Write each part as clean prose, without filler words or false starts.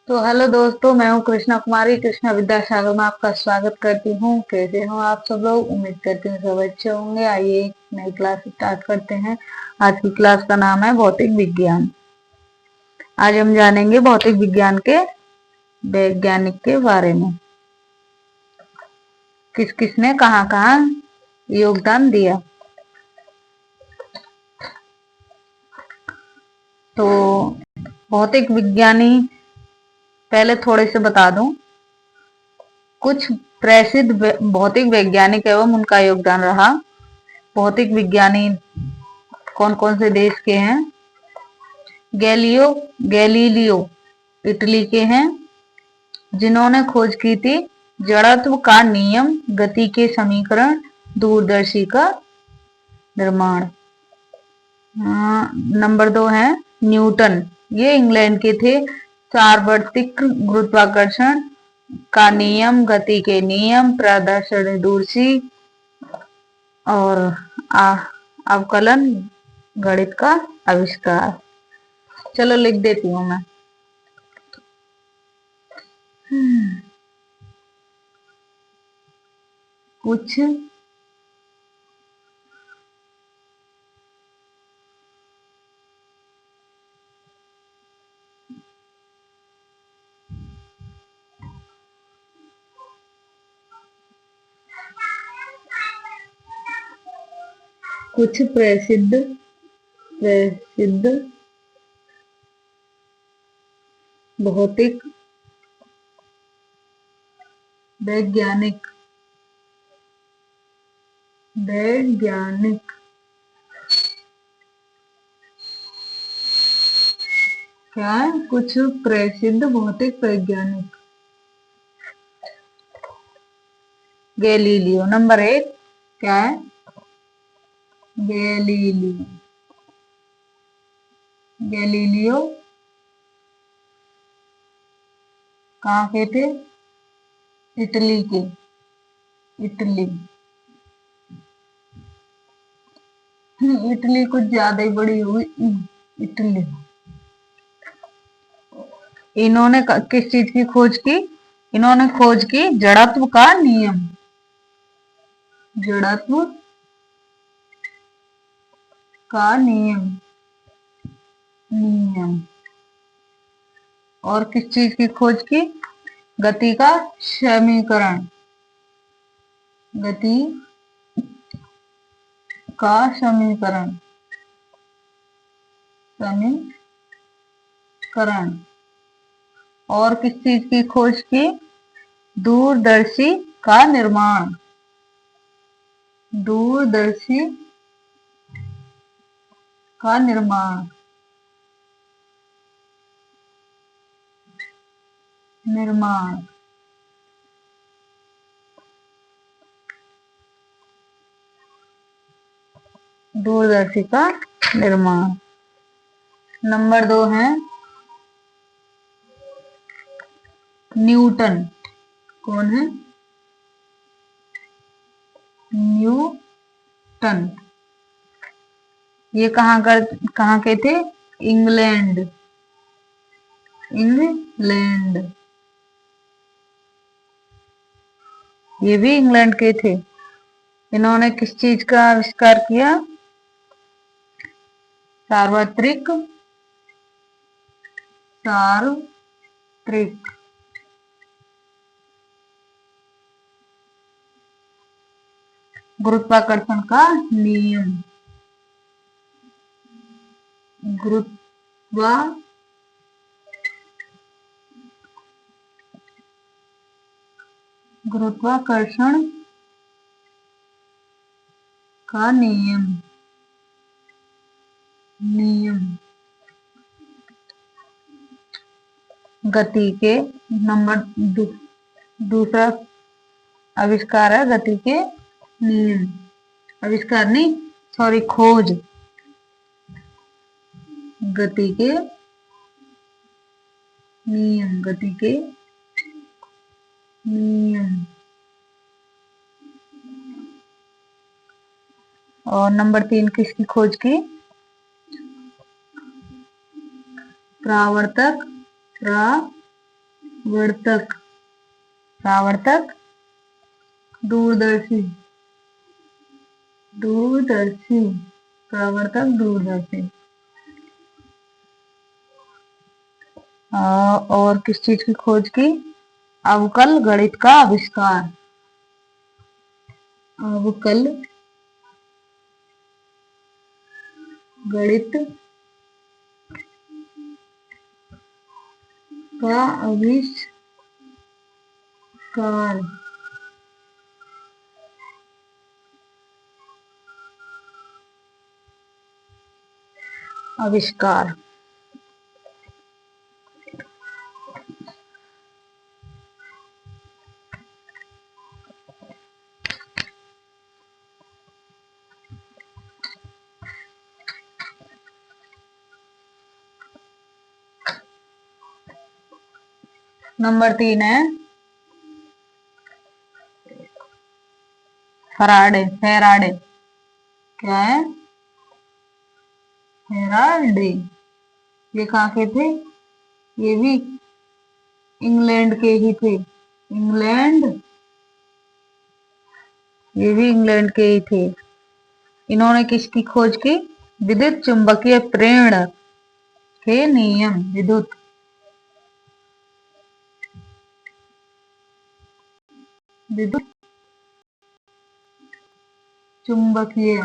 तो हेलो दोस्तों, मैं हूँ कृष्णा कुमारी। कृष्णा विद्यासागर में आपका स्वागत करती हूँ। कैसे हो आप सब लोग? उम्मीद करती हूँ सब अच्छे होंगे। आइए एक नई क्लास स्टार्ट करते हैं। आज की क्लास का नाम है भौतिक विज्ञान। आज हम जानेंगे भौतिक विज्ञान के वैज्ञानिक के बारे में, किस किसने कहाँ कहाँ योगदान दिया। तो भौतिक विज्ञानी, पहले थोड़े से बता दूं, कुछ प्रसिद्ध भौतिक वैज्ञानिक एवं उनका योगदान रहा। भौतिक विज्ञानी कौन कौन से देश के हैं? गैलीलियो इटली के हैं, जिन्होंने खोज की थी जड़त्व का नियम, गति के समीकरण, दूरदर्शी का निर्माण। नंबर 2 है न्यूटन। ये इंग्लैंड के थे। सार्वत्रिक गुरुत्वाकर्षण का नियम, गति के नियम, प्रदर्शनी और अवकलन गणित का आविष्कार। चलो लिख देती हूँ मैं। कुछ कुछ प्रसिद्ध भौतिक वैज्ञानिक वैज्ञानिक क्या है? कुछ प्रसिद्ध भौतिक वैज्ञानिक। गैलीलियो नंबर 1 क्या है? गैलीलियो। गैलीलियो कहाँ के थे? इटली के। इटली इटली कुछ ज्यादा ही बड़ी हुई। इटली। इन्होंने किस चीज की खोज की? इन्होंने खोज की जड़त्व का नियम। जड़त्व का नियम। और किस चीज की खोज की? गति का समीकरण। गति का समीकरण। और किस चीज की खोज की? दूरदर्शी का निर्माण। दूरदर्शी का निर्माण। दूरदर्शी का निर्माण। नंबर 2 है न्यूटन। कौन है? न्यूटन। ये कहाँ के थे? इंग्लैंड। ये भी इंग्लैंड के थे। इन्होंने किस चीज का आविष्कार किया? सार्वत्रिक गुरुत्वाकर्षण का नियम। गुरुत्वाकर्षण का नियम। गति के दूसरा आविष्कार है गति के नियम। आविष्कार नहीं, सॉरी, खोज। गति के नियम। और नंबर 3 किसकी खोज की? परावर्तक वर्तक, प्रावर्तक, दूरदर्शी, दूरदर्शी, प्रावर्तक, दूरदर्शी। और किस चीज की खोज की? अवकल गणित का आविष्कार, अवकल गणित का आविष्कार, आविष्कार। नंबर 3 है फराडे, फेराडे। क्या है? फेराडे। ये कहाँ के थे? ये भी इंग्लैंड के ही थे। इंग्लैंड, ये भी इंग्लैंड के ही थे। इन्होंने किसकी खोज की? विद्युत चुंबकीय प्रेरण के नियम, विद्युत विद्युत चुंबकीय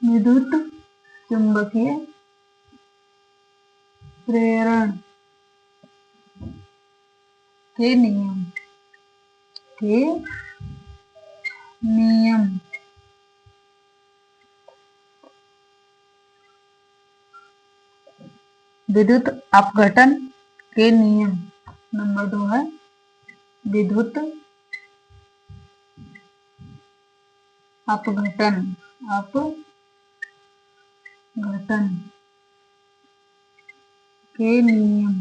विद्युत चुंबकीय प्रेरण के नियम, के नियम। विद्युत अपघटन के नियम। नंबर 2 है विद्युत अपघटन, अपघटन के नियम,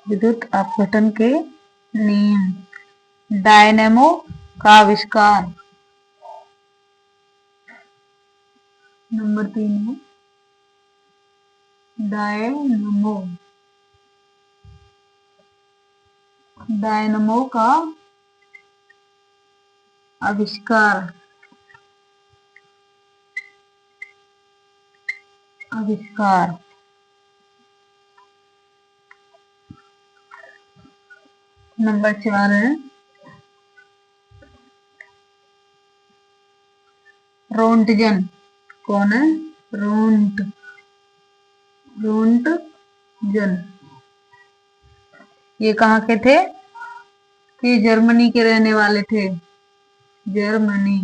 विद्युत अपघटन के नियम। डायनेमो का आविष्कार। नंबर 3 है डायनमो, डायनमो का आविष्कार, आविष्कार। नंबर 4 है रोंटगन। कौन है? रोंटगन। ये कहाँ के थे? ये जर्मनी के रहने वाले थे, जर्मनी।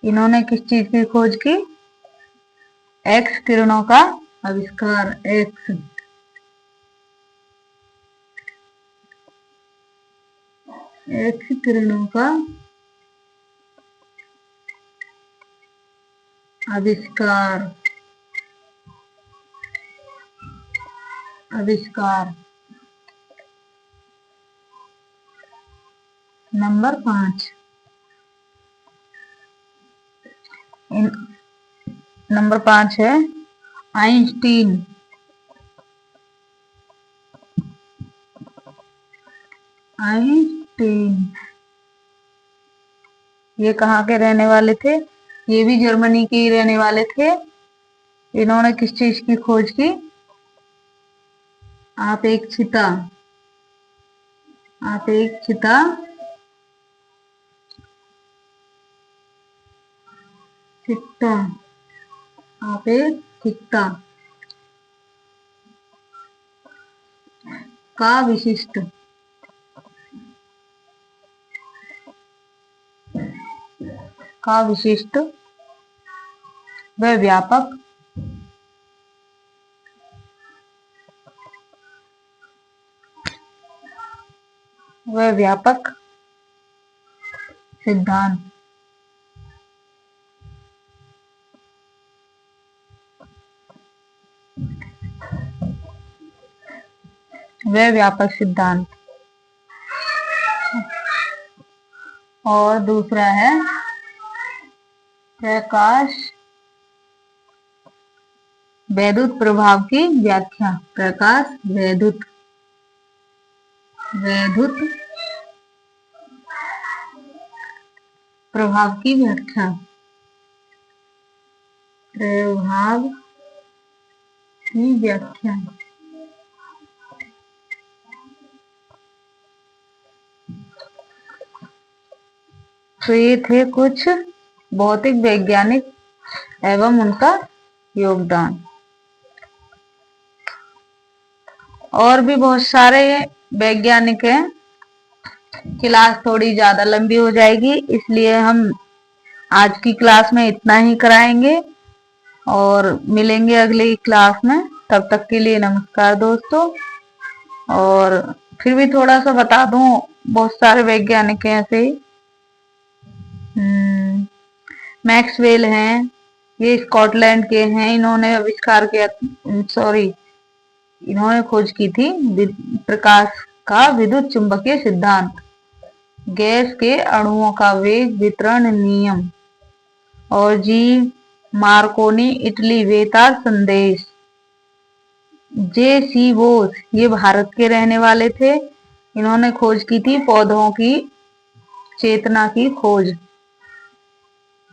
इन्होंने किस चीज की खोज की? एक्स किरणों का आविष्कार, एक्स किरणों का आविष्कार, आविष्कार। नंबर 5 नंबर 5 है आइंस्टीन। आइंस्टीन ये कहाँ के रहने वाले थे? ये भी जर्मनी के ही रहने वाले थे। इन्होंने किस चीज की खोज की? अपेक्षिता, अपेक्षिता अपेक्षिता, अपेक्षिता का विशिष्ट, का विशिष्ट व व्यापक सिद्धांत, व व्यापक सिद्धांत। और दूसरा है प्रकाश वैद्युत प्रभाव की व्याख्या। प्रकाश वैद्युत प्रभाव की व्याख्या। प्रभाव की व्याख्या। तो ये थे कुछ भौतिक वैज्ञानिक एवं उनका योगदान। और भी बहुत सारे वैज्ञानिक हैं। क्लास थोड़ी ज्यादा लंबी हो जाएगी, इसलिए हम आज की क्लास में इतना ही कराएंगे और मिलेंगे अगली क्लास में। तब तक के लिए नमस्कार दोस्तों। और फिर भी थोड़ा सा बता दूं, बहुत सारे वैज्ञानिक हैं ऐसे ही। मैक्सवेल हैं, ये स्कॉटलैंड के हैं। इन्होंने आविष्कार किया, इन्होंने खोज की थी प्रकाश का विद्युत चुंबकीय सिद्धांत, गैस के अणुओं का वेग वितरण नियम। और जी मार्कोनी, इटली, बेतार संदेश। जे सी बोस, ये भारत के रहने वाले थे। इन्होंने खोज की थी पौधों की चेतना की खोज।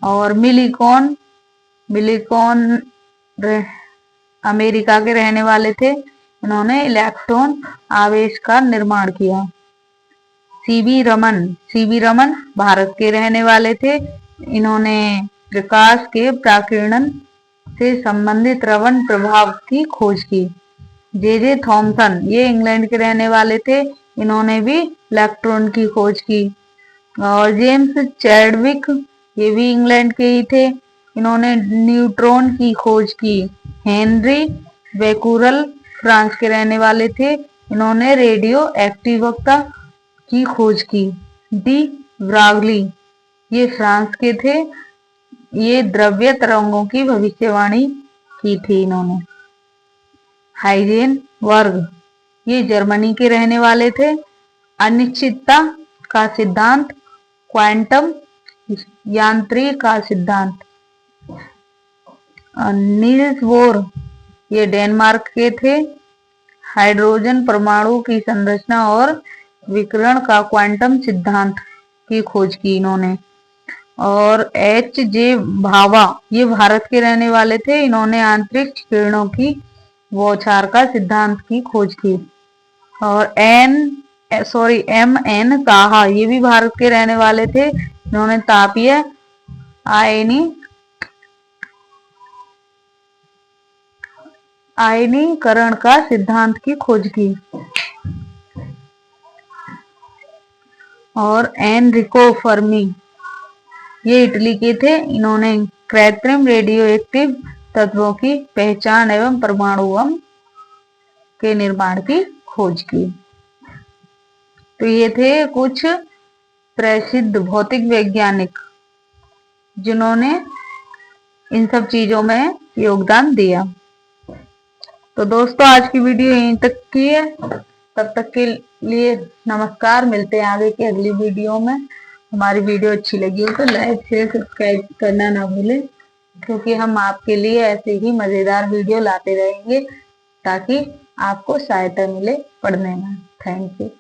और मिलिकॉन अमेरिका के रहने वाले थे। इन्होंने इलेक्ट्रॉन आवेश का निर्माण किया। सीवी रमन भारत के रहने वाले थे। इन्होंने प्रकाश के प्राकीर्णन से संबंधित रवन प्रभाव की खोज की। जे थॉमसन, ये इंग्लैंड के रहने वाले थे। इन्होंने भी इलेक्ट्रॉन की खोज की। और जेम्स चैडविक, ये भी इंग्लैंड के ही थे। इन्होंने न्यूट्रॉन की खोज की। हेनरी बेकुरल फ्रांस के रहने वाले थे। इन्होंने रेडियो एक्टिवता की खोज की। डी ब्रागली, ये फ्रांस के थे। ये द्रव्य तरंगों की भविष्यवाणी की थी इन्होंने। हाइजेनबर्ग, ये जर्मनी के रहने वाले थे। अनिश्चितता का सिद्धांत, क्वांटम यांत्रिकी का सिद्धांत। नील्स बोर, ये डेनमार्क के थे। हाइड्रोजन परमाणु की संरचना और विकिरण का क्वांटम सिद्धांत की खोज की इन्होंने। और एच जे भाभा, ये भारत के रहने वाले थे। इन्होंने आंतरिक किरणों की बौछार का सिद्धांत की खोज की। और एम एन साहा, ये भी भारत के रहने वाले थे। इन्होंने तापीय आयनीकरण का सिद्धांत की खोज की। और एनरिको फर्मी, ये इटली के थे। इन्होंने कृत्रिम रेडियो एक्टिव तत्वों की पहचान एवं परमाणु बम के निर्माण की खोज की। तो ये थे कुछ प्रसिद्ध भौतिक वैज्ञानिक जिन्होंने इन सब चीजों में योगदान दिया। तो दोस्तों आज की वीडियो यहीं तक की है। तब तक के लिए नमस्कार। मिलते हैं आगे की अगली वीडियो में। हमारी वीडियो अच्छी लगी हो तो लाइक शेयर सब्सक्राइब करना ना भूलें, क्योंकि हम आपके लिए ऐसे ही मजेदार वीडियो लाते रहेंगे ताकि आपको सहायता मिले पढ़ने में। Thank you.